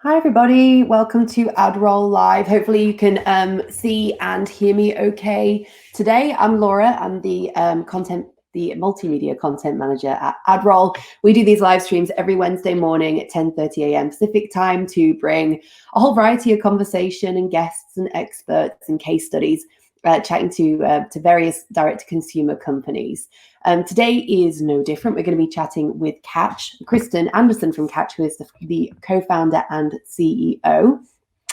Hi, everybody. Welcome to AdRoll Live. Hopefully you can see and hear me okay today. I'm Laura. I'm the multimedia content manager at AdRoll. We do these live streams every Wednesday morning at 10:30 a.m. Pacific time to bring a whole variety of conversation and guests and experts and case studies, chatting to various direct-to-consumer companies. Today is no different. We're going to be chatting with Kristen Anderson from Catch, who is the co-founder and CEO.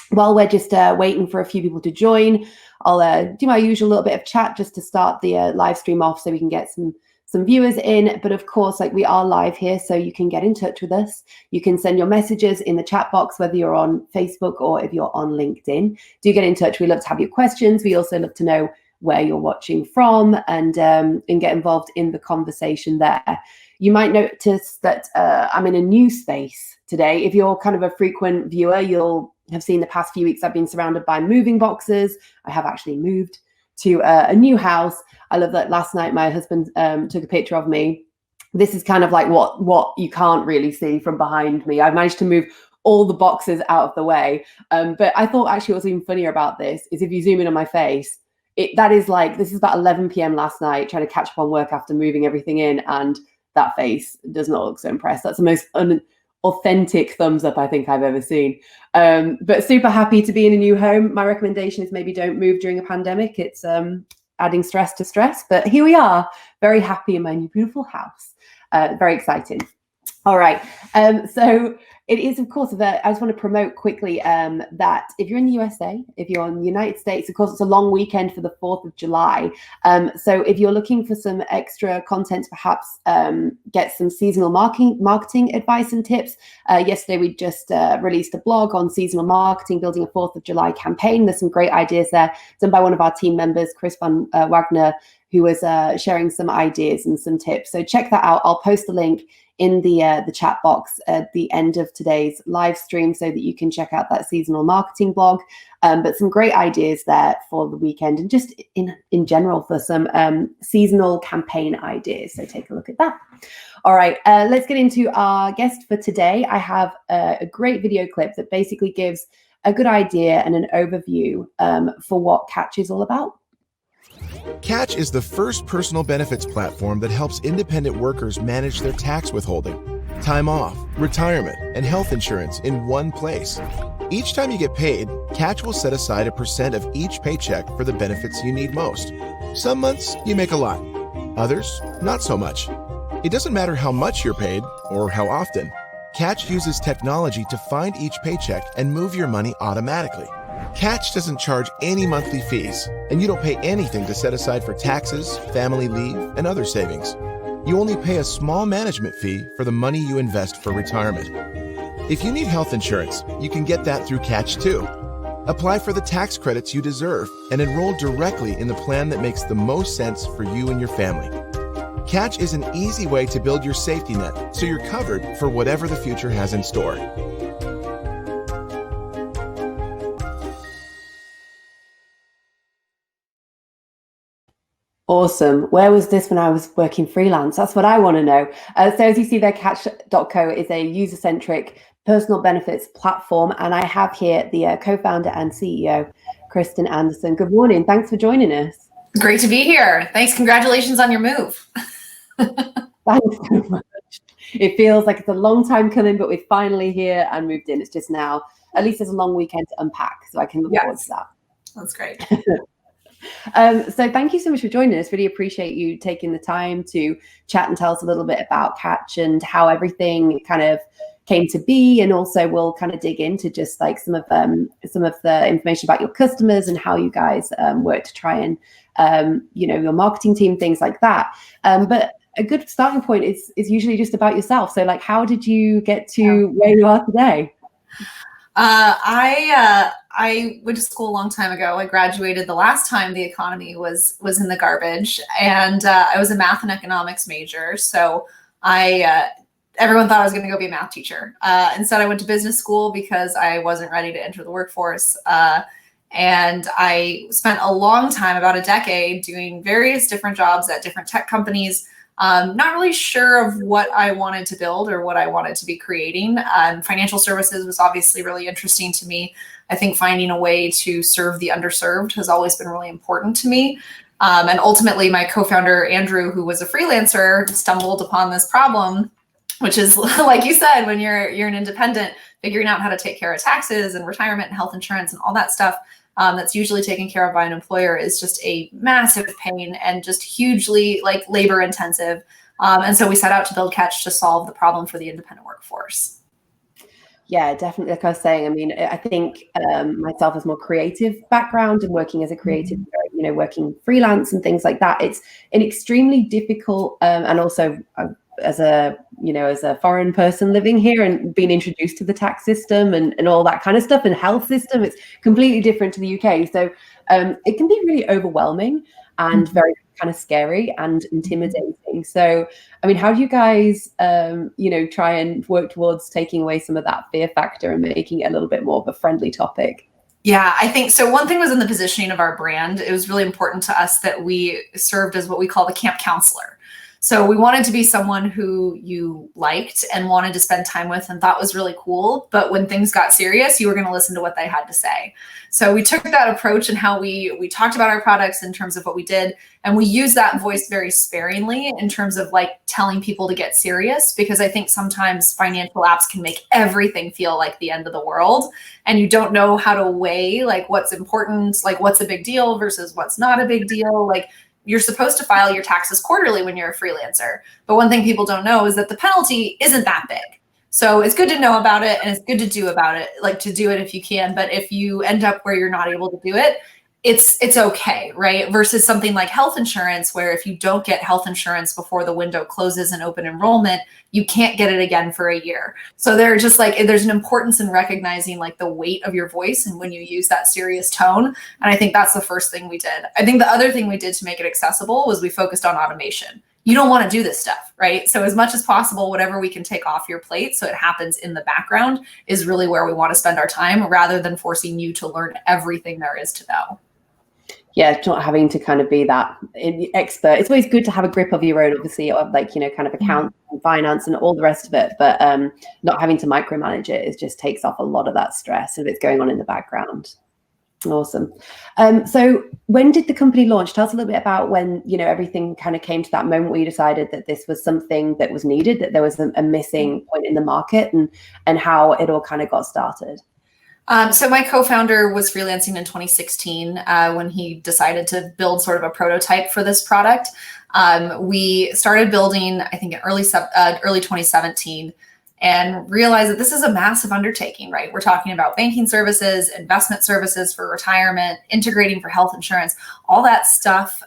While we're just waiting for a few people to join, I'll do my usual little bit of chat just to start the live stream off so we can get some viewers in. But of course, we are live here, so you can get in touch with us. You can send your messages in the chat box, whether you're on Facebook or if you're on LinkedIn. Do get in touch. We love to have your questions. We also love to know where you're watching from and get involved in the conversation there. You might notice that I'm in a new space today. If you're kind of a frequent viewer, you'll have seen the past few weeks I've been surrounded by moving boxes. I have actually moved to a new house. I love that last night my husband took a picture of me. This is kind of like what you can't really see from behind me. I've managed to move all the boxes out of the way. But I thought actually what's even funnier about this is if you zoom in on my face, this is about 11 p.m. last night, trying to catch up on work after moving everything in, and that face does not look so impressed. That's the most authentic thumbs up I think I've ever seen. But super happy to be in a new home. My recommendation is maybe don't move during a pandemic. It's adding stress to stress, but here we are, very happy in my new beautiful house. Very exciting. All right. So it is, of course, I just want to promote quickly that if you're in the USA, if you're in the United States, of course, it's a long weekend for the 4th of July. So if you're looking for some extra content, perhaps get some seasonal marketing advice and tips. Yesterday, we just released a blog on seasonal marketing, building a 4th of July campaign. There's some great ideas there done by one of our team members, Chris van Wagner, who was sharing some ideas and some tips. So check that out. I'll post the link in the chat box at the end of today's live stream so that you can check out that seasonal marketing blog. But some great ideas there for the weekend and just in general for some seasonal campaign ideas. So take a look at that. All right, let's get into our guest for today. I have a great video clip that basically gives a good idea and an overview for what Catch is all about. Catch is the first personal benefits platform that helps independent workers manage their tax withholding, time off, retirement, and health insurance in one place. Each time you get paid, Catch will set aside a % of each paycheck for the benefits you need most. Some months you make a lot, others not so much. It doesn't matter how much you're paid or how often. Catch uses technology to find each paycheck and move your money automatically. Catch doesn't charge any monthly fees, and you don't pay anything to set aside for taxes, family leave, and other savings. You only pay a small management fee for the money you invest for retirement. If you need health insurance, you can get that through Catch too. Apply for the tax credits you deserve and enroll directly in the plan that makes the most sense for you and your family. Catch is an easy way to build your safety net so you're covered for whatever the future has in store. Awesome. Where was this when I was working freelance? That's what I want to know. So as you see there, Catch.co is a user-centric personal benefits platform. And I have here the co-founder and CEO, Kristen Anderson. Good morning. Thanks for joining us. Great to be here. Thanks. Congratulations on your move. Thanks so much. It feels like it's a long time coming, but we're finally here and moved in. It's just now, at least there's a long weekend to unpack. So I can look forward to that. That's great. So thank you so much for joining us. Really appreciate you taking the time to chat and tell us a little bit about Catch and how everything kind of came to be. And also we'll kind of dig into just like some of the information about your customers and how you guys work to try and, your marketing team, things like that. But a good starting point is usually just about yourself. So like, how did you get to where you are today? I went to school a long time ago. I graduated the last time the economy was in the garbage, and I was a math and economics major. So everyone thought I was going to go be a math teacher. Instead, I went to business school because I wasn't ready to enter the workforce. And I spent a long time, about a decade, doing various different jobs at different tech companies. not really sure of what I wanted to build or what I wanted to be creating. Financial services was obviously really interesting to me. I think finding a way to serve the underserved has always been really important to me. And ultimately, my co-founder, Andrew, who was a freelancer, stumbled upon this problem, which is, like you said, when you're an independent, figuring out how to take care of taxes and retirement and health insurance and all that stuff that's usually taken care of by an employer is just a massive pain and just hugely like labor intensive. And so we set out to build Catch to solve the problem for the independent workforce. Yeah, definitely. Like I was saying, I mean, I think myself as more creative background and working as a creative, working freelance and things like that, it's an extremely difficult and also as a foreign person living here and being introduced to the tax system and all that kind of stuff and health system, it's completely different to the UK. So it can be really overwhelming and very kind of scary and intimidating. So, I mean, how do you guys, try and work towards taking away some of that fear factor and making it a little bit more of a friendly topic? Yeah, I think so. One thing was in the positioning of our brand. It was really important to us that we served as what we call the camp counselor. So we wanted to be someone who you liked and wanted to spend time with and thought was really cool. But when things got serious, you were going to listen to what they had to say. So we took that approach and how we talked about our products in terms of what we did. And we use that voice very sparingly in terms of like telling people to get serious, because I think sometimes financial apps can make everything feel like the end of the world. And you don't know how to weigh like what's important, like what's a big deal versus what's not a big deal. Like, you're supposed to file your taxes quarterly when you're a freelancer. But one thing people don't know is that the penalty isn't that big. So it's good to know about it and it's good to do about it, like to do it if you can. But if you end up where you're not able to do it, it's okay, right? Versus something like health insurance, where if you don't get health insurance before the window closes in open enrollment, you can't get it again for a year. So they're just like, there's an importance in recognizing like the weight of your voice and when you use that serious tone. And I think that's the first thing we did. I think the other thing we did to make it accessible was we focused on automation. You don't want to do this stuff, right? So as much as possible, whatever we can take off your plate so it happens in the background is really where we want to spend our time, rather than forcing you to learn everything there is to know. Yeah, not having to kind of be that expert. It's always good to have a grip of your own, obviously, of like, kind of accounts and finance and all the rest of it. But not having to micromanage it just takes off a lot of that stress if it's going on in the background. Awesome. So when did the company launch? Tell us a little bit about when, everything kind of came to that moment where you decided that this was something that was needed, that there was a missing point in the market, and how it all kind of got started. So my co-founder was freelancing in 2016 when he decided to build sort of a prototype for this product. We started building, I think, in early 2017, and realized that this is a massive undertaking, right? We're talking about banking services, investment services for retirement, integrating for health insurance. All that stuff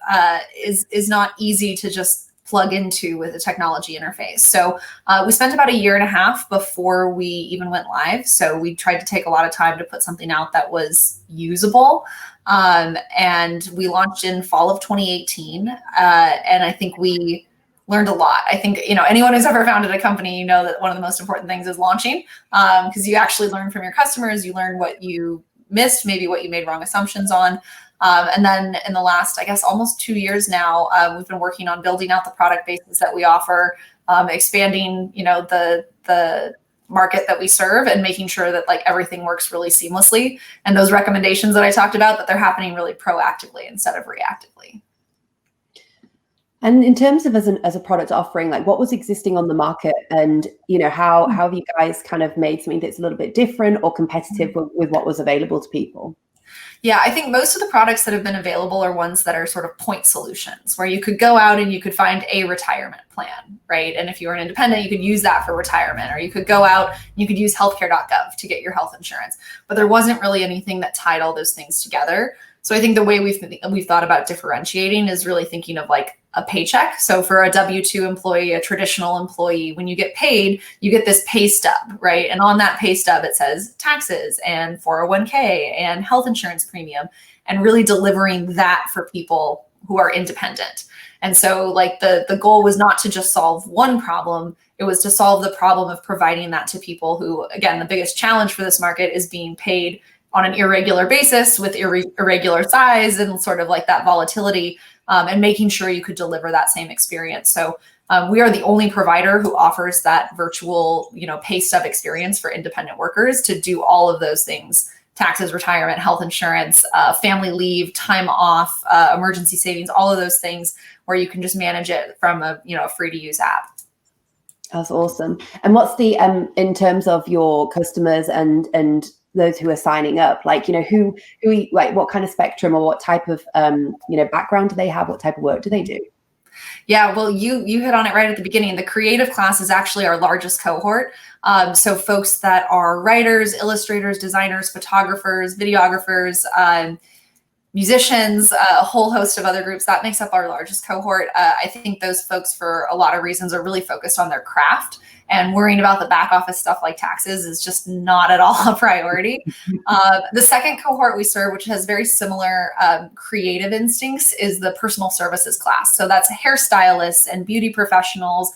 is not easy to just plug into with a technology interface. So we spent about 1.5 years before we even went live. So we tried to take a lot of time to put something out that was usable. And we launched in fall of 2018. And I think we learned a lot. I think, anyone who's ever founded a company, that one of the most important things is launching, because you actually learn from your customers. You learn what you missed, maybe what you made wrong assumptions on. And then in the last, I guess, almost 2 years now, we've been working on building out the product bases that we offer, expanding, the market that we serve, and making sure that like everything works really seamlessly. And those recommendations that I talked about, that they're happening really proactively instead of reactively. And in terms of as a product offering, like what was existing on the market, and how have you guys kind of made something that's a little bit different or competitive with what was available to people? Yeah, I think most of the products that have been available are ones that are sort of point solutions, where you could go out and you could find a retirement plan, right? And if you were an independent, you could use that for retirement, or you could go out and you could use healthcare.gov to get your health insurance. But there wasn't really anything that tied all those things together. So I think the way we've thought about differentiating is really thinking of like a paycheck. So for a W-2 employee, a traditional employee, when you get paid, you get this pay stub, right? And on that pay stub, it says taxes and 401k and health insurance premium, and really delivering that for people who are independent. And so like the goal was not to just solve one problem. It was to solve the problem of providing that to people who, again, the biggest challenge for this market is being paid on an irregular basis with irregular size and sort of like that volatility, and making sure you could deliver that same experience. So We are the only provider who offers that virtual, pay stub experience for independent workers to do all of those things: taxes, retirement, health insurance, family leave, time off, emergency savings, all of those things where you can just manage it from a free to use app. That's awesome. And what's the in terms of your customers and those who are signing up, like, who like what kind of spectrum or what type of background do they have? What type of work do they do? Yeah, well, you hit on it right at the beginning. The creative class is actually our largest cohort. So folks that are writers, illustrators, designers, photographers, videographers, musicians, a whole host of other groups, that makes up our largest cohort. I think those folks, for a lot of reasons, are really focused on their craft, and worrying about the back office stuff like taxes is just not at all a priority. The second cohort we serve, which has very similar creative instincts, is the personal services class. So that's hairstylists and beauty professionals,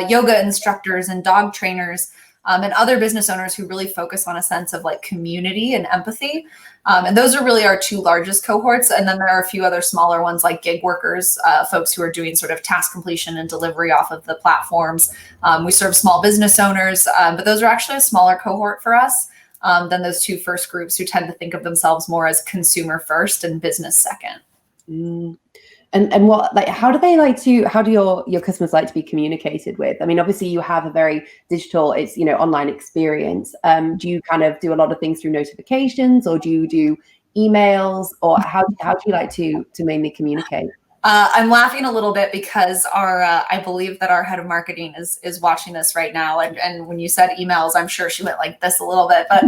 yoga instructors and dog trainers, and other business owners who really focus on a sense of like community and empathy. And those are really our two largest cohorts. And then there are a few other smaller ones like gig workers, folks who are doing sort of task completion and delivery off of the platforms. We serve small business owners, but those are actually a smaller cohort for us than those two first groups, who tend to think of themselves more as consumer first and business second. And what, like, how do your customers like to be communicated with? I mean, obviously you have a very digital, it's, online experience. Do you kind of do a lot of things through notifications, or do you do emails, or how do you like to mainly communicate? I'm laughing a little bit because I believe that our head of marketing is watching this right now. And when you said emails, I'm sure she went like this a little bit, but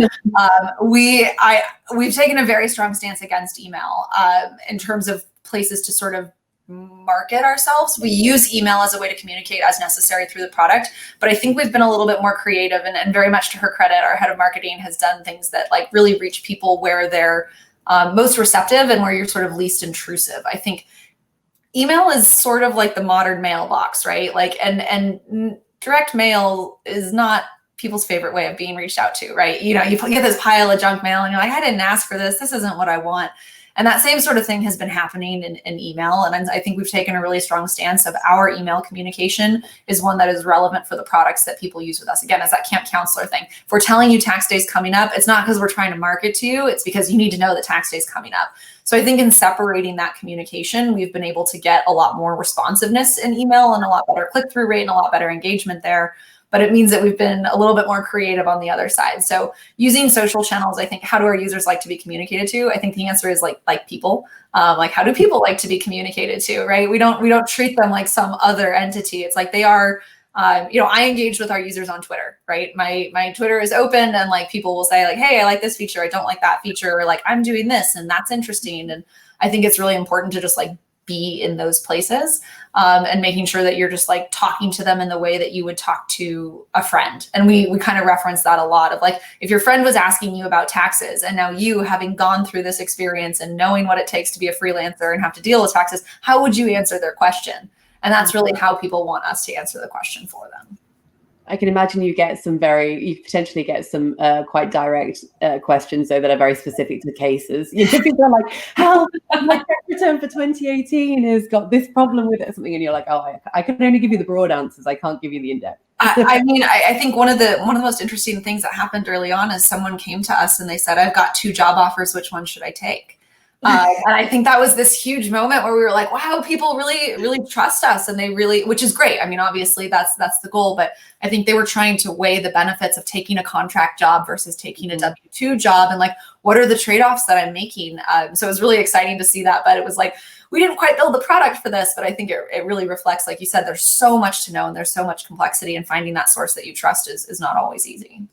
we've taken a very strong stance against email in terms of places to sort of market ourselves. We use email as a way to communicate as necessary through the product, but I think we've been a little bit more creative, and very much to her credit, our head of marketing has done things that like really reach people where they're most receptive and where you're sort of least intrusive. I think email is sort of like the modern mailbox, right? Like, and direct mail is not people's favorite way of being reached out to, right? You get this pile of junk mail and you're like, I didn't ask for this. This isn't what I want. And that same sort of thing has been happening in email. And I think we've taken a really strong stance of our email communication is one that is relevant for the products that people use with us. Again, it's that camp counselor thing. If we're telling you tax day's coming up, it's not because we're trying to market to you. It's because you need to know that tax day's coming up. So I think in separating that communication, we've been able to get a lot more responsiveness in email and a lot better click-through rate and a lot better engagement there. But it means that we've been a little bit more creative on the other side. So using social channels, I think, how do our users like to be communicated to? I think the answer is like people. Like, how do people like to be communicated to, right? We don't treat them like some other entity. It's like they are, I engage with our users on Twitter, right? My Twitter is open, and like people will say like, hey, I like this feature, I don't like that feature, or like I'm doing this and that's interesting. And I think it's really important to just like be in those places and making sure that you're just like talking to them in the way that you would talk to a friend. And we kind of reference that a lot of like, if your friend was asking you about taxes, and now you, having gone through this experience and knowing what it takes to be a freelancer and have to deal with taxes, how would you answer their question? And that's really how people want us to answer the question for them. I can imagine you potentially get some quite direct questions, though, that are very specific to cases. People are like, help, my tax return for 2018 has got this problem with it or something. And you're like, oh, I can only give you the broad answers. I can't give you the in-depth. I think one of the most interesting things that happened early on is someone came to us and they said, I've got 2 job offers. Which one should I take? And I think that was this huge moment where we were like, wow, people really, really trust us. And they really, which is great. I mean, obviously that's the goal, but I think they were trying to weigh the benefits of taking a contract job versus taking a W-2 job. And like, what are the trade-offs that I'm making? So it was really exciting to see that, but it was like, we didn't quite build the product for this, but I think it really reflects, like you said, there's so much to know and there's so much complexity, and finding that source that you trust is not always easy.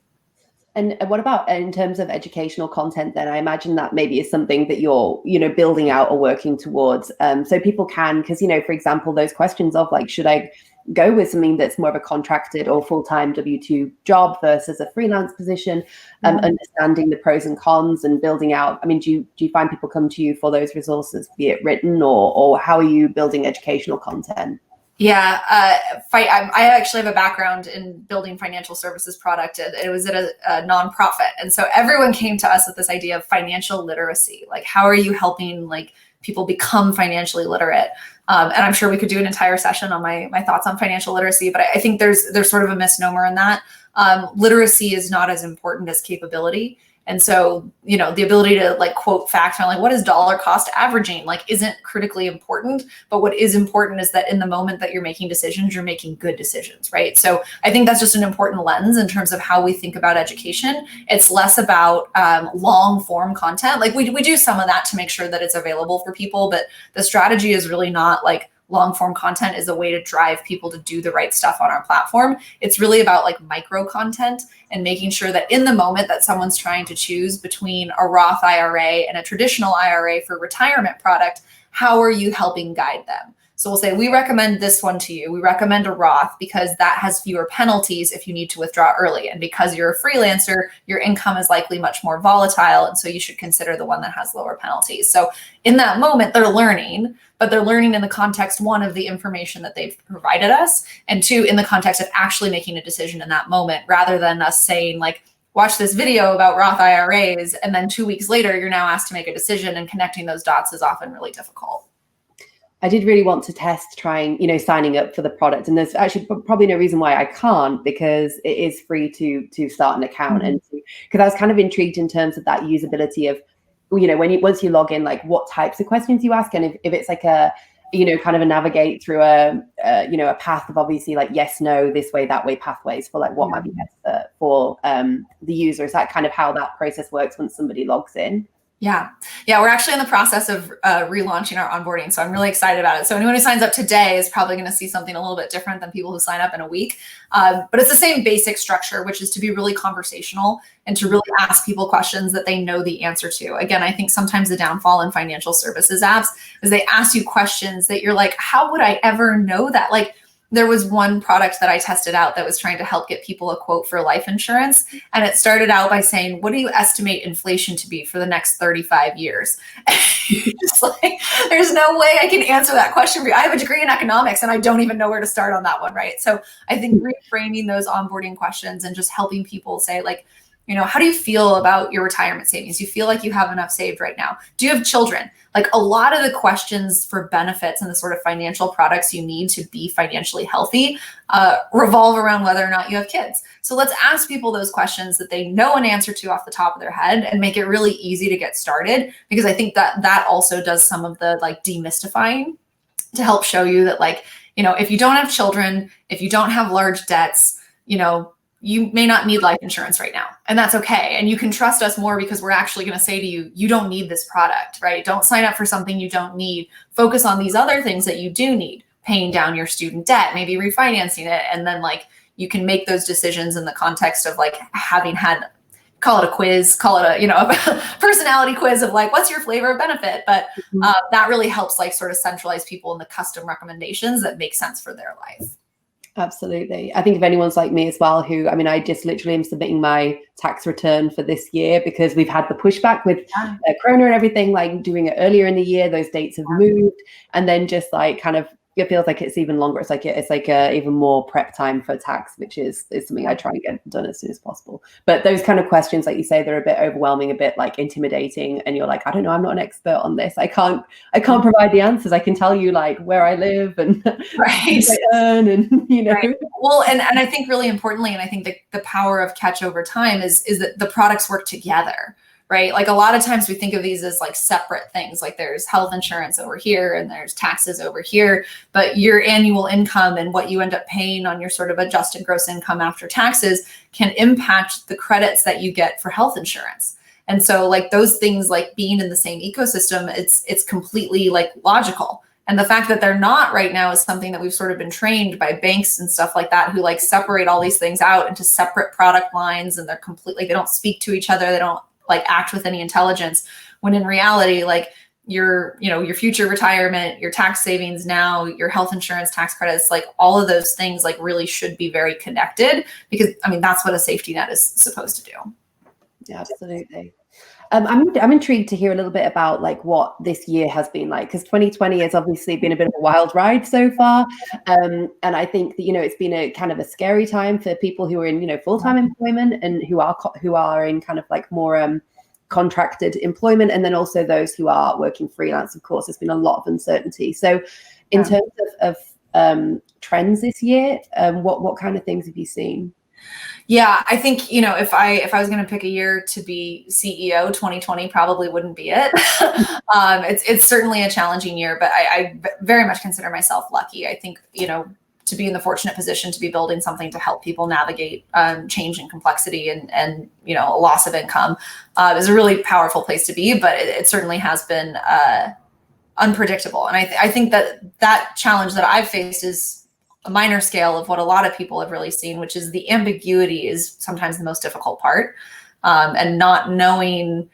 And what about in terms of educational content then? I imagine that maybe is something that you're, building out or working towards. So people can, because, for example, those questions of like, should I go with something that's more of a contracted or full-time W-2 job versus a freelance position, understanding the pros and cons and building out. I mean, do you find people come to you for those resources, be it written or how are you building educational content? Yeah, I actually have a background in building financial services product. It was at a nonprofit. And so everyone came to us with this idea of financial literacy. Like, how are you helping like people become financially literate. And I'm sure we could do an entire session on my thoughts on financial literacy, but I think there's sort of a misnomer in that. Literacy is not as important as capability. And so, the ability to like quote facts on like what is dollar cost averaging like isn't critically important. But what is important is that in the moment that you're making decisions, you're making good decisions, right? So I think that's just an important lens in terms of how we think about education. It's less about long form content. Like we do some of that to make sure that it's available for people, but the strategy is really not like long form content is a way to drive people to do the right stuff on our platform. It's really about like micro content and making sure that in the moment that someone's trying to choose between a Roth IRA and a traditional IRA for retirement product, how are you helping guide them? So we'll say, we recommend this one to you. We recommend a Roth because that has fewer penalties if you need to withdraw early. And because you're a freelancer, your income is likely much more volatile. And so you should consider the one that has lower penalties. So in that moment, they're learning, but they're learning in the context, one, of the information that they've provided us, and two, in the context of actually making a decision in that moment, rather than us saying like, watch this video about Roth IRAs, and then 2 weeks later, you're now asked to make a decision, and connecting those dots is often really difficult. I did really want to test trying, signing up for the product. And there's actually probably no reason why I can't, because it is free to start an account. And because I was kind of intrigued in terms of that usability of, once you log in, like what types of questions you ask. And if it's like a, kind of a navigate through a path of obviously like yes, no, this way, that way pathways for like what might be best for the user. Is that kind of how that process works once somebody logs in? Yeah. We're actually in the process of relaunching our onboarding. So I'm really excited about it. So anyone who signs up today is probably going to see something a little bit different than people who sign up in a week. But it's the same basic structure, which is to be really conversational and to really ask people questions that they know the answer to. Again, I think sometimes the downfall in financial services apps is they ask you questions that you're like, how would I ever know that? Like, there was one product that I tested out that was trying to help get people a quote for life insurance. And it started out by saying, what do you estimate inflation to be for the next 35 years? Just like, there's no way I can answer that question for you. I have a degree in economics and I don't even know where to start on that one, right? So I think reframing those onboarding questions and just helping people say like, how do you feel about your retirement savings? Do you feel like you have enough saved right now? Do you have children? Like a lot of the questions for benefits and the sort of financial products you need to be financially healthy revolve around whether or not you have kids. So let's ask people those questions that they know an answer to off the top of their head and make it really easy to get started, because I think that also does some of the like demystifying to help show you that like, if you don't have children, if you don't have large debts, you may not need life insurance right now, and that's okay. And you can trust us more because we're actually going to say to you, you don't need this product, right? Don't sign up for something you don't need. Focus on these other things that you do need, paying down your student debt, maybe refinancing it. And then like, you can make those decisions in the context of like having had, call it a quiz, call it a personality quiz of like, what's your flavor of benefit? But that really helps like sort of centralize people in the custom recommendations that make sense for their life. Absolutely. I think if anyone's like me as well, who, I just literally am submitting my tax return for this year because we've had the pushback with Corona and everything, like doing it earlier in the year, those dates have moved. And then just like kind of, it feels like it's even longer. It's like even more prep time for tax, which is something I try and get done as soon as possible. But those kind of questions, like you say, they're a bit overwhelming, a bit like intimidating, and you're like, I don't know, I'm not an expert on this. I can't provide the answers. I can tell you like where I live and right. I earn, and Right. Well, and I think really importantly, and I think the power of Catch over time is that the products work together. Right? Like a lot of times we think of these as like separate things, like there's health insurance over here and there's taxes over here, but your annual income and what you end up paying on your sort of adjusted gross income after taxes can impact the credits that you get for health insurance. And so like those things, like being in the same ecosystem, it's completely like logical. And the fact that they're not right now is something that we've sort of been trained by banks and stuff like that, who like separate all these things out into separate product lines, and they're completely, they don't speak to each other. They don't like act with any intelligence, when in reality, like your future retirement, your tax savings now, your health insurance tax credits, like all of those things like really should be very connected, because that's what a safety net is supposed to do. Yeah, absolutely. I'm intrigued to hear a little bit about like what this year has been like, because 2020 has obviously been a bit of a wild ride so far. And I think that, it's been a kind of a scary time for people who are in, full-time employment and who are in kind of like more contracted employment, and then also those who are working freelance. Of course, there's been a lot of uncertainty. So in terms of trends this year, what kind of things have you seen? Yeah, I think, if I was going to pick a year to be CEO, 2020 probably wouldn't be it. It's certainly a challenging year, but I very much consider myself lucky. I think, to be in the fortunate position to be building something to help people navigate change and complexity and a loss of income is a really powerful place to be, but it certainly has been unpredictable. And I think that challenge that I've faced is a minor scale of what a lot of people have really seen, which is the ambiguity is sometimes the most difficult part. And not knowing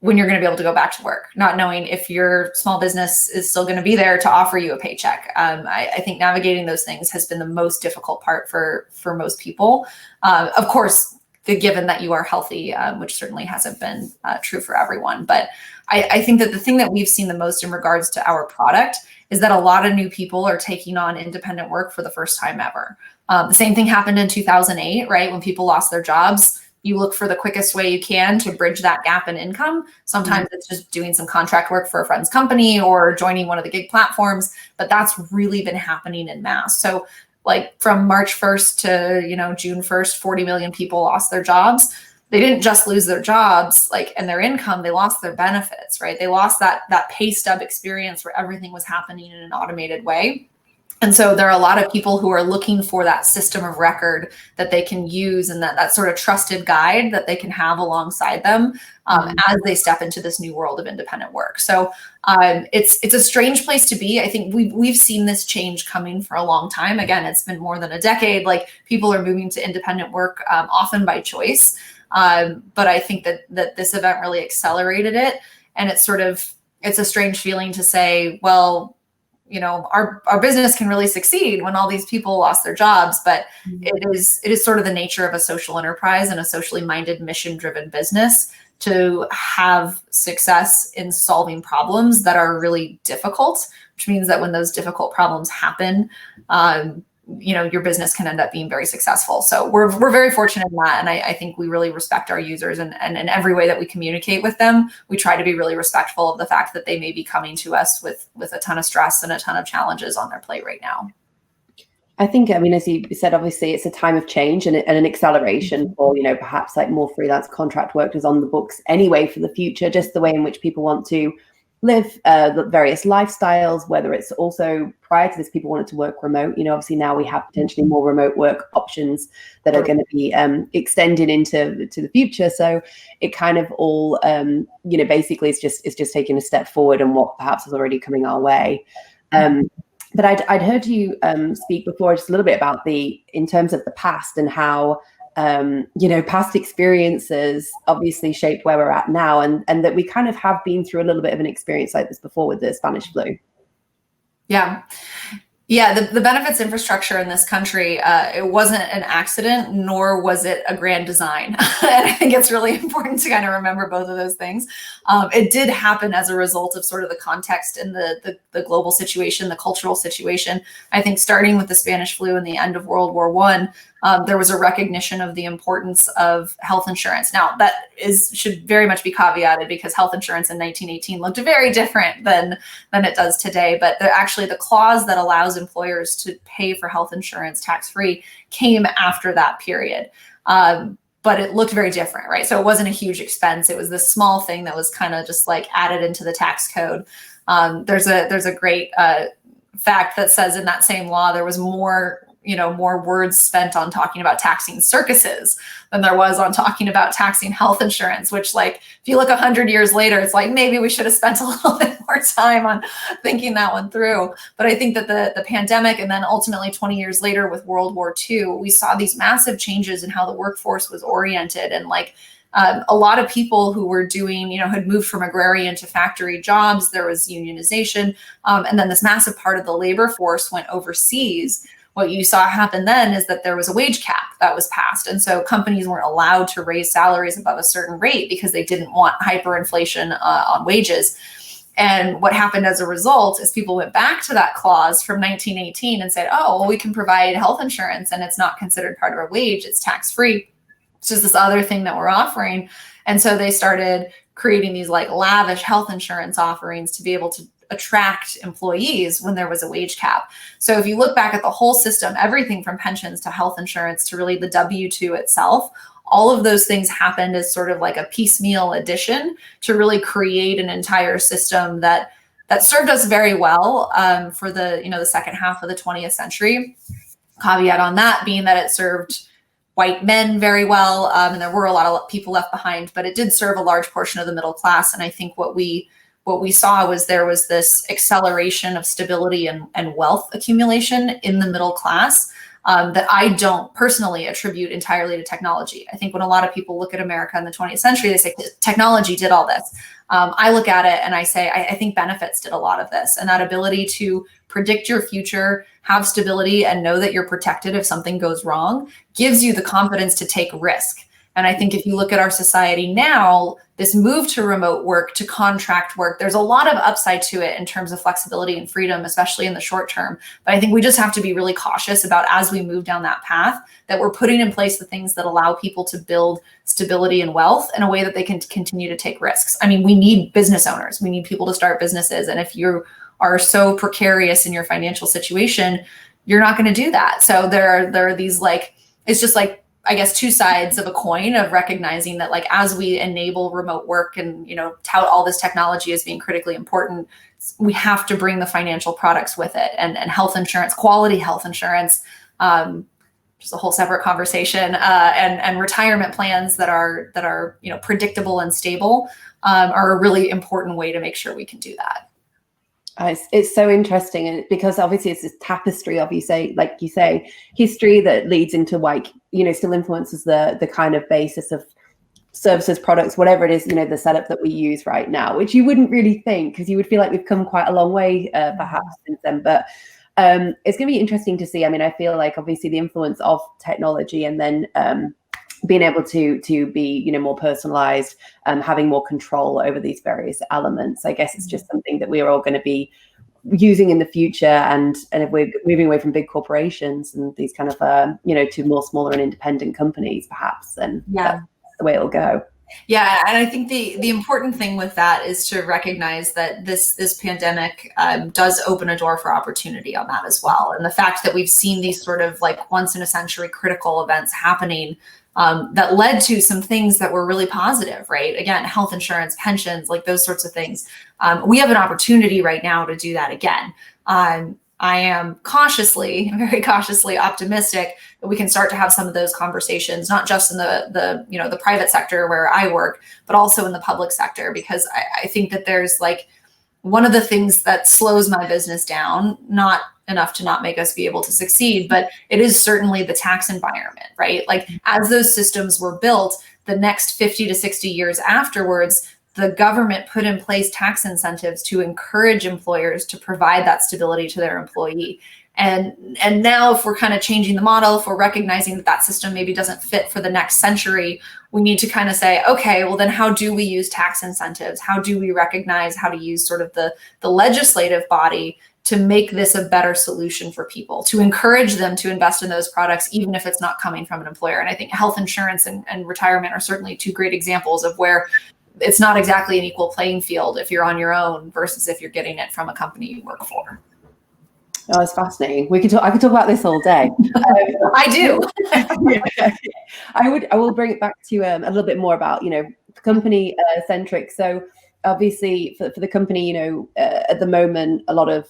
when you're going to be able to go back to work, not knowing if your small business is still going to be there to offer you a paycheck. I think navigating those things has been the most difficult part for most people. Of course, given that you are healthy, which certainly hasn't been true for everyone. But I think that the thing that we've seen the most in regards to our product is that a lot of new people are taking on independent work for the first time ever. The same thing happened in 2008, right? When people lost their jobs, you look for the quickest way you can to bridge that gap in income. Sometimes it's just doing some contract work for a friend's company or joining one of the gig platforms, but that's really been happening in mass. So like from March 1st to, June 1st, 40 million people lost their jobs. They didn't just lose their jobs, and their income, they lost their benefits, right? They lost that pay stub experience where everything was happening in an automated way. And so there are a lot of people who are looking for that system of record that they can use and that sort of trusted guide that they can have alongside them as they step into this new world of independent work. So it's a strange place to be. I think we've seen this change coming for a long time. Again, it's been more than a decade. People are moving to independent work often by choice. But I think that this event really accelerated it. And it's a strange feeling to say, well, our business can really succeed when all these people lost their jobs, but it is sort of the nature of a social enterprise and a socially minded, mission-driven business to have success in solving problems that are really difficult, which means that when those difficult problems happen, your business can end up being very successful. So we're very fortunate in that. And I think we really respect our users and in every way that we communicate with them, we try to be really respectful of the fact that they may be coming to us with a ton of stress and a ton of challenges on their plate right now. I think, as you said, obviously it's a time of change and an acceleration for, perhaps more freelance contract workers on the books anyway for the future, just the way in which people want to live the various lifestyles, whether it's also prior to this, people wanted to work remote. Obviously now we have potentially more remote work options that are going to be extended into the future. So it kind of all, basically it's just taking a step forward and what perhaps is already coming our way. But I'd heard you speak before just a little bit about in terms of the past and how past experiences obviously shaped where we're at now, and that we kind of have been through a little bit of an experience like this before with the Spanish flu. Yeah, the benefits infrastructure in this country, it wasn't an accident, nor was it a grand design. And I think it's really important to kind of remember both of those things. It did happen as a result of sort of the context and the global situation, the cultural situation. I think starting with the Spanish flu and the end of World War I, there was a recognition of the importance of health insurance. Now, that should very much be caveated because health insurance in 1918 looked very different than it does today. But actually, the clause that allows employers to pay for health insurance tax-free came after that period. But it looked very different, right? So it wasn't a huge expense. It was this small thing that was kind of just added into the tax code. There's a great fact that says in that same law, there was more words spent on talking about taxing circuses than there was on talking about taxing health insurance, which if you look 100 years later, it's maybe we should have spent a little bit more time on thinking that one through. But I think that the pandemic and then ultimately 20 years later with World War II, we saw these massive changes in how the workforce was oriented. And a lot of people who were doing, had moved from agrarian to factory jobs, there was unionization. And then this massive part of the labor force went overseas. What you saw happen then is that there was a wage cap that was passed. And so companies weren't allowed to raise salaries above a certain rate because they didn't want hyperinflation on wages. And what happened as a result is people went back to that clause from 1918 and said, oh, well, we can provide health insurance and it's not considered part of our wage. It's tax-free. It's just this other thing that we're offering. And so they started creating these like lavish health insurance offerings to be able to attract employees when there was a wage cap. So if you look back at the whole system, everything from pensions to health insurance to really the W-2 itself, all of those things happened as sort of like a piecemeal addition to really create an entire system that served us very well for the second half of the 20th century. Caveat on that being that it served white men very well, and there were a lot of people left behind, but it did serve a large portion of the middle class. And I think what we saw was there was this acceleration of stability and wealth accumulation in the middle class that I don't personally attribute entirely to technology. I think when a lot of people look at America in the 20th century, they say technology did all this. I look at it and I say, I think benefits did a lot of this, and that ability to predict your future, have stability, and know that you're protected if something goes wrong gives you the confidence to take risk. And I think if you look at our society now, this move to remote work, to contract work, there's a lot of upside to it in terms of flexibility and freedom, especially in the short term. But I think we just have to be really cautious about, as we move down that path, that we're putting in place the things that allow people to build stability and wealth in a way that they can continue to take risks. I mean, we need business owners. We need people to start businesses. And if you are so precarious in your financial situation, you're not going to do that. So there are these, like, it's just like, I guess, two sides of a coin of recognizing that, like, as we enable remote work and, tout all this technology as being critically important, we have to bring the financial products with it, and health insurance, quality health insurance, just a whole separate conversation, and retirement plans that are predictable and stable are a really important way to make sure we can do that. It's so interesting, and because obviously it's this tapestry of, like you say, history that leads into, like, still influences the kind of basis of services, products, whatever it is, the setup that we use right now, which you wouldn't really think, because you would feel like we've come quite a long way perhaps since then. But it's going to be interesting to see. I mean, I feel like obviously the influence of technology, and then being able to be more personalized, having more control over these various elements. I guess it's just something that we are all going to be using in the future, and if we're moving away from big corporations and these kind of to more smaller and independent companies perhaps, then that's the way it'll go. Yeah, and I think the important thing with that is to recognize that this pandemic does open a door for opportunity on that as well. And the fact that we've seen these sort of like once in a century critical events happening that led to some things that were really positive, right? Again, health insurance, pensions, like those sorts of things. We have an opportunity right now to do that again. I am very cautiously optimistic that we can start to have some of those conversations, not just in the private sector where I work, but also in the public sector, because I think that there's, like, one of the things that slows my business down, not enough to not make us be able to succeed, but it is certainly the tax environment, right? Like, as those systems were built, the next 50 to 60 years afterwards, the government put in place tax incentives to encourage employers to provide that stability to their employee. And now, if we're kind of changing the model, if we're recognizing that that system maybe doesn't fit for the next century, we need to kind of say, okay, well then how do we use tax incentives? How do we recognize how to use sort of the legislative body to make this a better solution for people, to encourage them to invest in those products, even if it's not coming from an employer? And I think health insurance and retirement are certainly two great examples of where it's not exactly an equal playing field if you're on your own versus if you're getting it from a company you work for. Oh, it's fascinating. I could talk about this all day. I do. I will bring it back to a little bit more about, company centric. So obviously for the company, at the moment, a lot of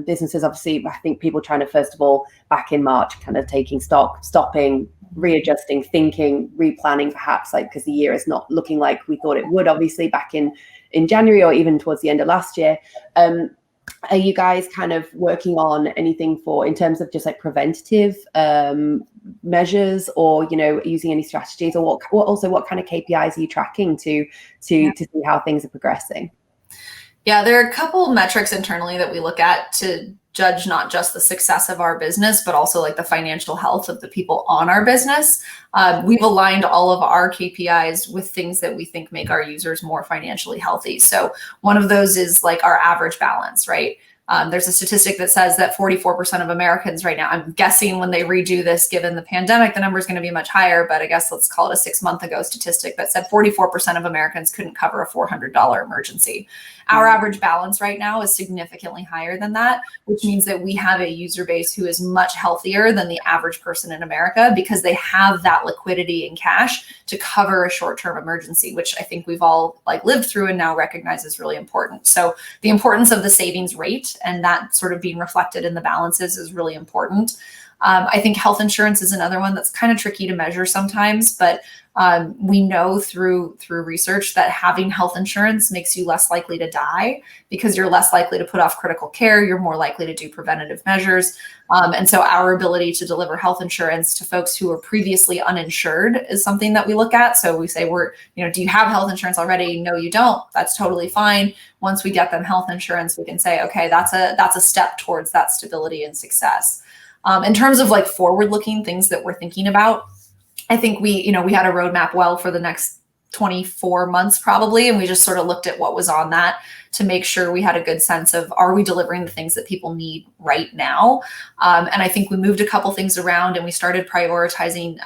businesses, obviously, I think people trying to, first of all, back in March, kind of taking stock, stopping, readjusting, thinking, replanning, perhaps, like, because the year is not looking like we thought it would, obviously, back in January or even towards the end of last year. Are you guys kind of working on anything in terms of just like preventative measures, or using any strategies, or what kind of KPIs are you tracking to see how things are progressing? Yeah, there are a couple metrics internally that we look at to judge not just the success of our business, but also like the financial health of the people on our business. We've aligned all of our KPIs with things that we think make our users more financially healthy. So one of those is like our average balance, right? There's a statistic that says that 44% of Americans right now, I'm guessing when they redo this, given the pandemic, the number is going to be much higher, but I guess let's call it a 6-month ago statistic that said 44% of Americans couldn't cover a $400 emergency. Our average balance right now is significantly higher than that, which means that we have a user base who is much healthier than the average person in America because they have that liquidity in cash to cover a short-term emergency, which I think we've all lived through and now recognize is really important. So the importance of the savings rate and that sort of being reflected in the balances is really important. I think health insurance is another one that's kind of tricky to measure sometimes, but we know through research that having health insurance makes you less likely to die because you're less likely to put off critical care. You're more likely to do preventative measures. And so our ability to deliver health insurance to folks who are previously uninsured is something that we look at. So we say, do you have health insurance already? No, you don't. That's totally fine. Once we get them health insurance, we can say, okay, that's a step towards that stability and success. In terms of forward-looking things that we're thinking about, I think we had a roadmap for the next 24 months probably, and we just sort of looked at what was on that to make sure we had a good sense of, are we delivering the things that people need right now? And I think we moved a couple things around and we started prioritizing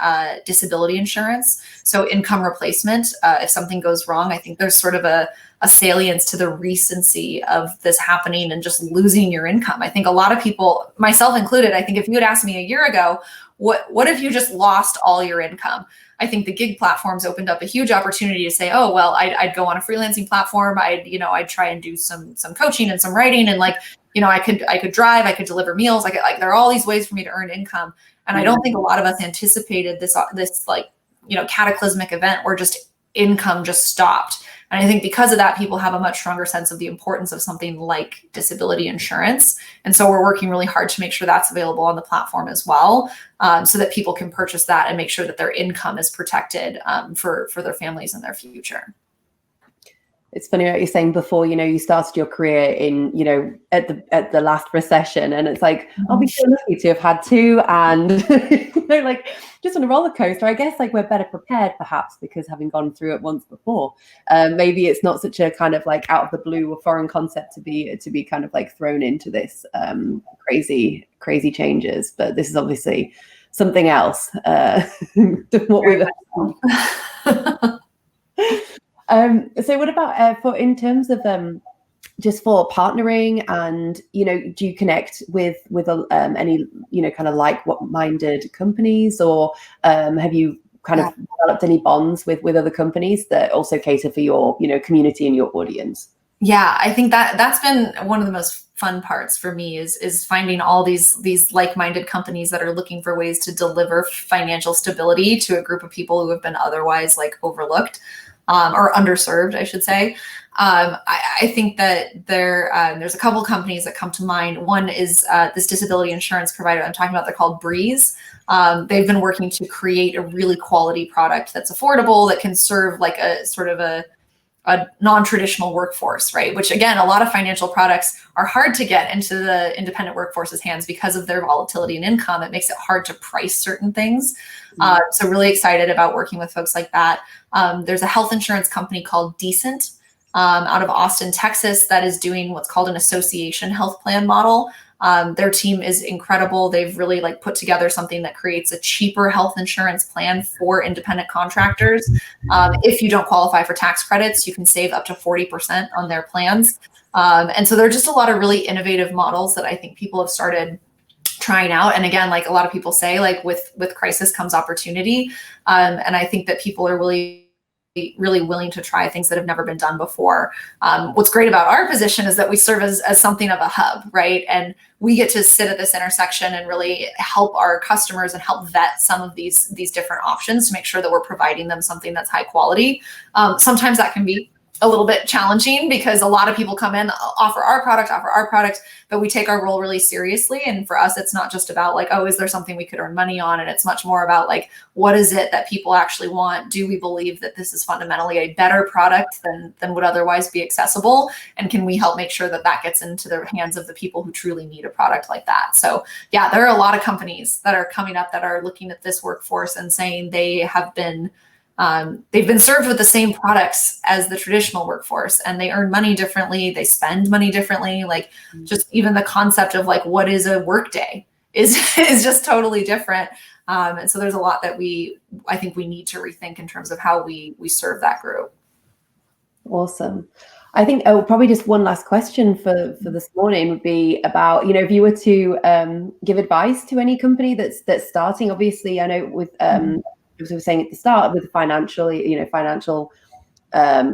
disability insurance. So income replacement, if something goes wrong, I think there's sort of a salience to the recency of this happening and just losing your income. I think a lot of people, myself included, I think if you had asked me a year ago, what if you just lost all your income? I think the gig platforms opened up a huge opportunity to say, oh, well, I'd go on a freelancing platform. I'd try and do some coaching and some writing. And I could drive, I could deliver meals. There are all these ways for me to earn income. And I don't think a lot of us anticipated this cataclysmic event where just income just stopped. And I think because of that, people have a much stronger sense of the importance of something like disability insurance. And so we're working really hard to make sure that's available on the platform as well, so that people can purchase that and make sure that their income is protected for their families and their future. It's funny what you're saying before, you started your career in, at the last recession, and it's I'll be so lucky to have had two, and just on a roller coaster. I guess we're better prepared perhaps because having gone through it once before, maybe it's not such a kind of out of the blue or foreign concept to be kind of thrown into this crazy changes. But this is obviously something else than what we've so what about in terms of just for partnering and, do you connect with any, kind of like-minded companies, or have you kind of developed any bonds with other companies that also cater for your, community and your audience? Yeah, I think that's been one of the most fun parts for me is finding all these like-minded companies that are looking for ways to deliver financial stability to a group of people who have been otherwise overlooked. Or underserved, I should say. I think that there's a couple companies that come to mind. One is this disability insurance provider I'm talking about. They're called Breeze. They've been working to create a really quality product that's affordable, that can serve a sort of a non-traditional workforce, right? Which again, a lot of financial products are hard to get into the independent workforce's hands because of their volatility in income. It makes it hard to price certain things. So really excited about working with folks like that. There's a health insurance company called Decent out of Austin, Texas, that is doing what's called an association health plan model. Their team is incredible. They've really put together something that creates a cheaper health insurance plan for independent contractors. If you don't qualify for tax credits, you can save up to 40% on their plans. And so there are just a lot of really innovative models that I think people have started trying out. And again, a lot of people say, with crisis comes opportunity. And I think that people are really willing to try things that have never been done before. What's great about our position is that we serve as something of a hub, right? And we get to sit at this intersection and really help our customers and help vet some of these different options to make sure that we're providing them something that's high quality. Sometimes that can be a little bit challenging because a lot of people come in, offer our product, but we take our role really seriously. And for us, it's not just about is there something we could earn money on? And it's much more about what is it that people actually want? Do we believe that this is fundamentally a better product than would otherwise be accessible? And can we help make sure that gets into the hands of the people who truly need a product like that? So yeah, there are a lot of companies that are coming up that are looking at this workforce and saying they have been they've been served with the same products as the traditional workforce, and they earn money differently, they spend money differently. Like just even the concept of like what is a work day is just totally different. And so there's a lot that I think we need to rethink in terms of how we serve that group. Awesome. I think probably just one last question for this morning would be about, if you were to give advice to any company that's starting. Obviously, I know with as we were saying at the start, with financial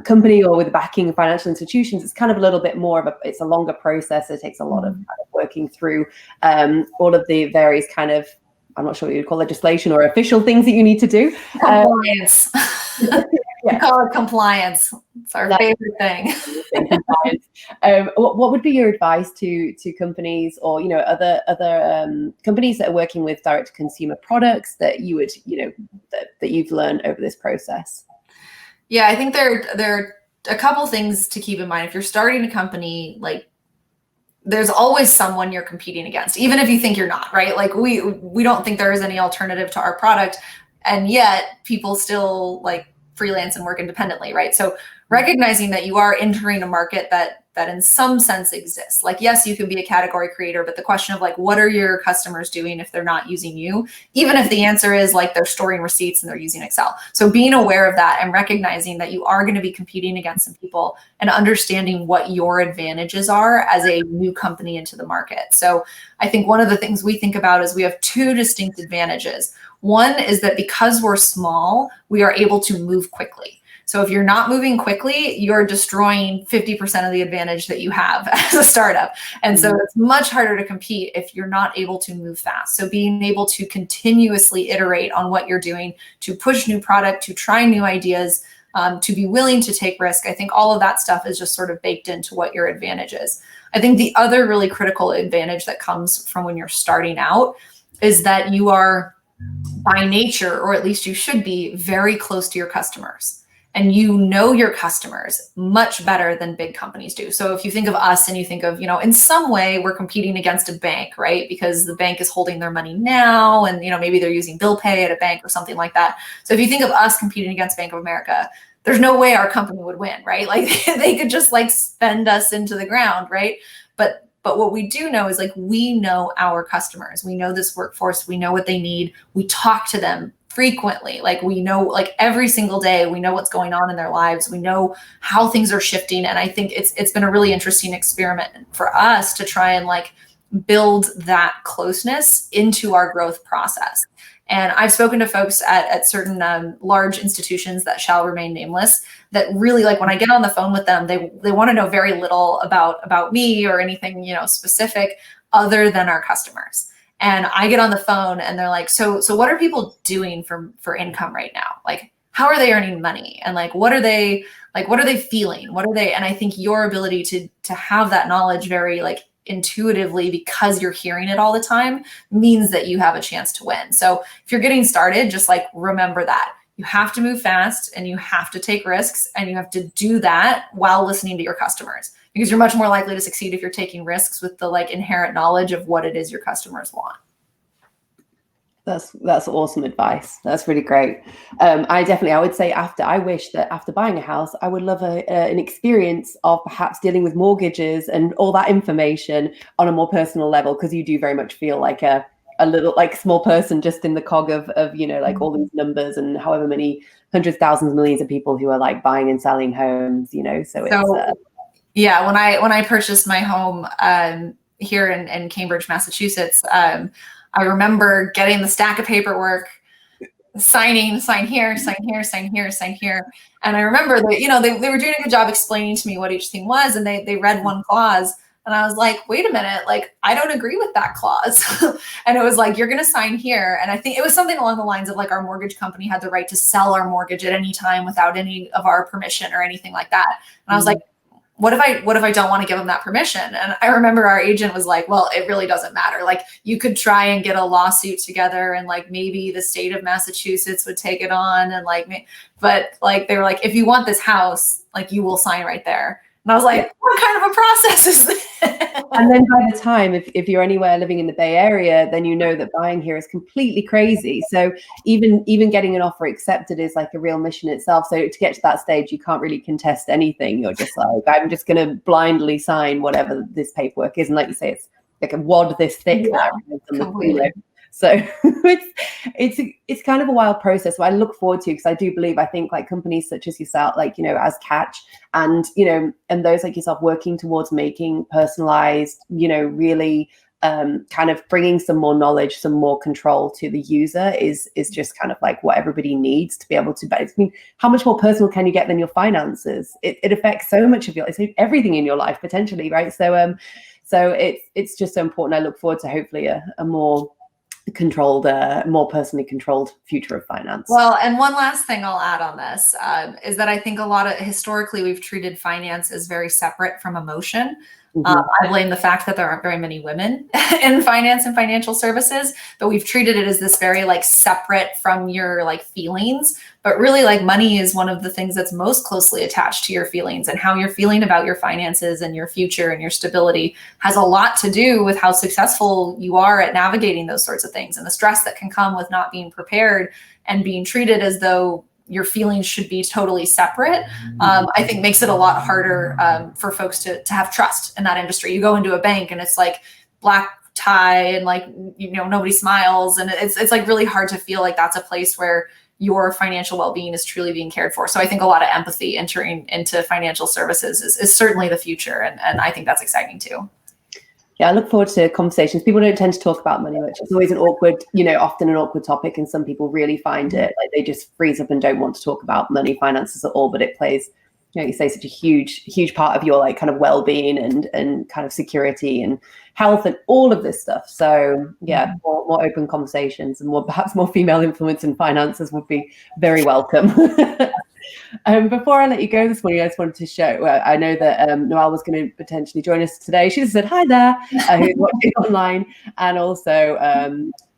company or with backing financial institutions, it's kind of a little bit more of it's a longer process. It takes a lot of kind of working through all of the various kind of, I'm not sure what you'd call legislation or official things that you need to do. Compliance. We call it compliance. It's our favorite thing. What would be your advice to companies or other companies that are working with direct to consumer products that you would that you've learned over this process? Yeah, I think there are a couple things to keep in mind. If you're starting a company, like there's always someone you're competing against, even if you think you're not, right? Like we don't think there is any alternative to our product, and yet people still like freelance and work independently, right? So recognizing that you are entering a market that in some sense exists. Like, yes, you can be a category creator, but the question of like, what are your customers doing if they're not using you? Even if the answer is like they're storing receipts and they're using Excel. So being aware of that and recognizing that you are going to be competing against some people and understanding what your advantages are as a new company into the market. So I think one of the things we think about is we have two distinct advantages. One is that because we're small, we are able to move quickly. So if you're not moving quickly, you're destroying 50% of the advantage that you have as a startup. And so it's much harder to compete if you're not able to move fast. So being able to continuously iterate on what you're doing, to push new product, to try new ideas, to be willing to take risk. I think all of that stuff is just sort of baked into what your advantage is. I think the other really critical advantage that comes from when you're starting out is that you are by nature, or at least you should be, very close to your customers. And you know your customers much better than big companies do. So if you think of us and you think of, in some way we're competing against a bank, right? Because the bank is holding their money now and, maybe they're using bill pay at a bank or something like that. So if you think of us competing against Bank of America, there's no way our company would win, right? Like they could just like spend us into the ground, right? But what we do know is like, we know our customers. We know this workforce. We know what they need. We talk to them frequently. Like we know, like every single day, we know what's going on in their lives. We know how things are shifting. And I think it's been a really interesting experiment for us to try and like build that closeness into our growth process. And I've spoken to folks at certain large institutions that shall remain nameless that really, like, when I get on the phone with them, they want to know very little about me or anything, specific other than our customers. And I get on the phone and they're like, so what are people doing for income right now? Like, how are they earning money? And like, what are they feeling? What are they? And I think your ability to have that knowledge very like intuitively, because you're hearing it all the time, means that you have a chance to win. So if you're getting started, just like remember that you have to move fast and you have to take risks, and you have to do that while listening to your customers, because you're much more likely to succeed if you're taking risks with the like inherent knowledge of what it is your customers want. That's awesome advice. That's really great. I would say I wish that after buying a house, I would love an experience of perhaps dealing with mortgages and all that information on a more personal level, because you do very much feel like a little like small person just in the cog of like all these numbers and however many hundreds, thousands, millions of people who are like buying and selling homes, so it's yeah, when I purchased my home here in Cambridge, Massachusetts, I remember getting the stack of paperwork, sign here. And I remember that, they were doing a good job explaining to me what each thing was. And they read one clause and I was like, wait a minute, like, I don't agree with that clause. And it was like, you're going to sign here. And I think it was something along the lines of like, our mortgage company had the right to sell our mortgage at any time without any of our permission or anything like that. And I was like, what if I don't want to give them that permission? And I remember our agent was like, well, it really doesn't matter. Like, you could try and get a lawsuit together and like maybe the state of Massachusetts would take it on. And like, but like, they were like, if you want this house, like, you will sign right there. And I was like, what kind of a process is this? And then by the time, if you're anywhere living in the Bay Area, then you know that buying here is completely crazy. So even getting an offer accepted is like a real mission itself. So to get to that stage, you can't really contest anything. You're just like, I'm just going to blindly sign whatever this paperwork is. And like you say, it's like a wad this thick. Completely. So it's kind of a wild process. What I look forward to, because I think like companies such as yourself, like, as Catch, and, and those like yourself working towards making personalized, really kind of bringing some more knowledge, some more control to the user is just kind of like what everybody needs to be able to. But I mean, how much more personal can you get than your finances? It affects so much of it's everything in your life potentially, right? So it's just so important. I look forward to hopefully a more controlled, more personally controlled future of finance. Well, and one last thing I'll add on this is that I think historically we've treated finance as very separate from emotion. I blame the fact that there aren't very many women in finance and financial services, but we've treated it as this very like separate from your like feelings. But really, like, money is one of the things that's most closely attached to your feelings, and how you're feeling about your finances and your future and your stability has a lot to do with how successful you are at navigating those sorts of things, and the stress that can come with not being prepared and being treated as though your feelings should be totally separate. I think makes it a lot harder for folks to have trust in that industry. You go into a bank and it's like black tie and like, nobody smiles. And it's like really hard to feel like that's a place where your financial well-being is truly being cared for. So I think a lot of empathy entering into financial services is certainly the future. And I think that's exciting too. Yeah, I look forward to conversations. People don't tend to talk about money much. It's always an awkward, often an awkward topic. And some people really find it like they just freeze up and don't want to talk about money, finances at all. But it plays, you say, such a huge part of your like kind of well-being and kind of security and health and all of this stuff. So yeah, more open conversations and perhaps more female influence in finances would be very welcome. Before I let you go this morning, I just wanted to show, I know that Noelle was going to potentially join us today. She just said, hi there, who's watching online, and also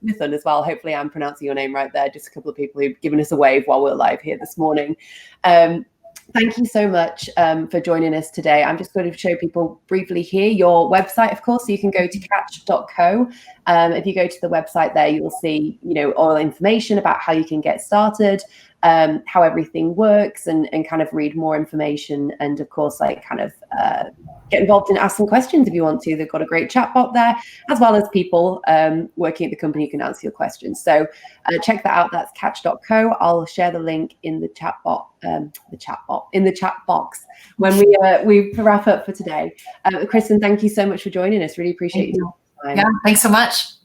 Nathan as well. Hopefully I'm pronouncing your name right there. Just a couple of people who've given us a wave while we're live here this morning. Thank you so much for joining us today. I'm just going to show people briefly here your website, of course, so you can go to catch.co. If you go to the website there, you'll see, all the information about how you can get started, how everything works, and kind of read more information. And of course, like kind of get involved and ask some questions if you want to. They've got a great chat bot there, as well as people working at the company who can answer your questions. So check that out. That's catch.co. I'll share the link in the chat box when we wrap up for today. Kristen, thank you so much for joining us. Really appreciate your time. Yeah, thanks so much.